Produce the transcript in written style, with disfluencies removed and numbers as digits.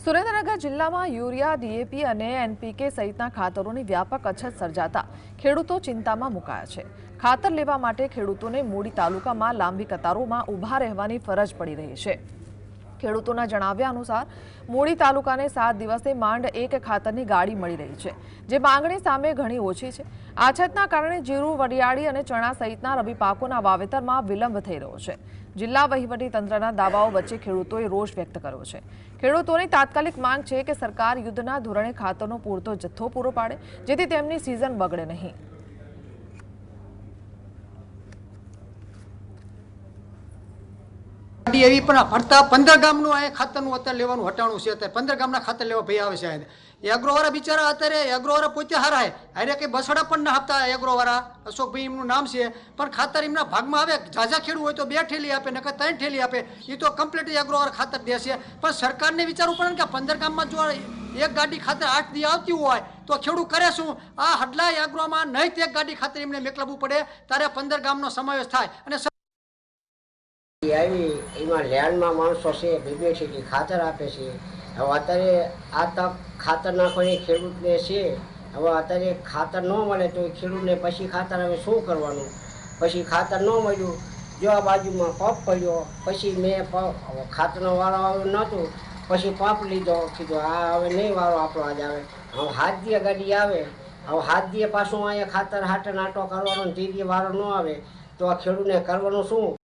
સુરેન્દ્રનગર જિલ્લામાં urea, DAP અને NPK સહિતના ખાતરોની વ્યાપક અછત સર્જાતા ખેડૂતો ચિંતામાં મુકાયા છે। ખાતર લેવા માટે ખેડૂતોને મૂડી તાલુકામાં લાંબી કતારોમાં ઊભા રહેવાની ફરજ પડી રહી છે। ખેડૂતોના જણાવ્યા અનુસાર મૂડી તાલુકાને 7 દિવસે માંડ એક ખાતરની ગાડી મળી રહી છે, જે માંગણી સામે ઘણી ઓછી છે। આ અછતના કારણે જીરું, વરિયાળી અને ચણા સહિતના રવિ પાકોના વાવેતરમાં વિલંબ થઈ રહ્યો છે। જિલ્લા વહીવટી તંત્રના દાવાઓ વચ્ચે ખેડૂતોએ રોષ વ્યક્ત કર્યો છે। ખેડૂતોની તાત્કાલિક માંગ છે કે સરકાર યુદ્ધના ધોરણે ખાતરનો પૂરતો જથ્થો પૂરો પાડે, જેથી તેમની સિઝન બગડે નહીં। એવી પણ ભરતા 15 ગામનું આ ખાતરનું અત્યારે લેવાનું હટાણું છે। અત્યારે 15 ગામના ખાતર લેવા ભાઈ આવે છે। એગ્રોવાળા બિચારા અત્યારે એગ્રોવાળા પોતે હારા હે, અરે કંઈ બસડા પણ ના આપતા। એગ્રોવાળા અશોકભાઈ એમનું નામ છે, પણ ખાતર એમના ભાગમાં આવે। ઝાઝા ખેડૂત હોય તો 2 ઠેલી આપે, નકર 3 ઠેલી આપે। એ તો કમ્પ્લીટ એગ્રોવાળા ખાતર દે છે, પણ સરકારને વિચારવું પડે ને કે 15 ગામમાં જો એક ગાડી ખાતર 8 દી આવતી હોય તો ખેડૂત કરે શું? આ હડલા એગ્રોમાં નહીં તો એક ગાડી ખાતર એમને મેકલાવવું પડે, ત્યારે 15 ગામનો સમાવેશ થાય। અને એમાં લેન્ડમાં માણસો છે, બે ઠેલી ખાતર આપે છે। હવે અત્યારે આ તક ખાતર નાખવાની ખેડૂતને છે। હવે અત્યારે ખાતર ન મળે તો ખેડૂતને પછી ખાતર હવે શું કરવાનું? પછી ખાતર ન મળ્યું, જો આ બાજુમાં પંપ પડ્યો, પછી મેં ખાતરનો વારો આવ્યો નહોતું, પછી પંપ લીધો, કીધું આ હવે નહીં વારો આપણો આજ આવે। હવે હાથ દીએ ગાડી આવે, હવે હાથ દીએ પાછું અહીંયા ખાતર હાટે નાટો કરવાનો, તે દીએ વારો ન આવે તો આ ખેડૂતને કરવાનું શું?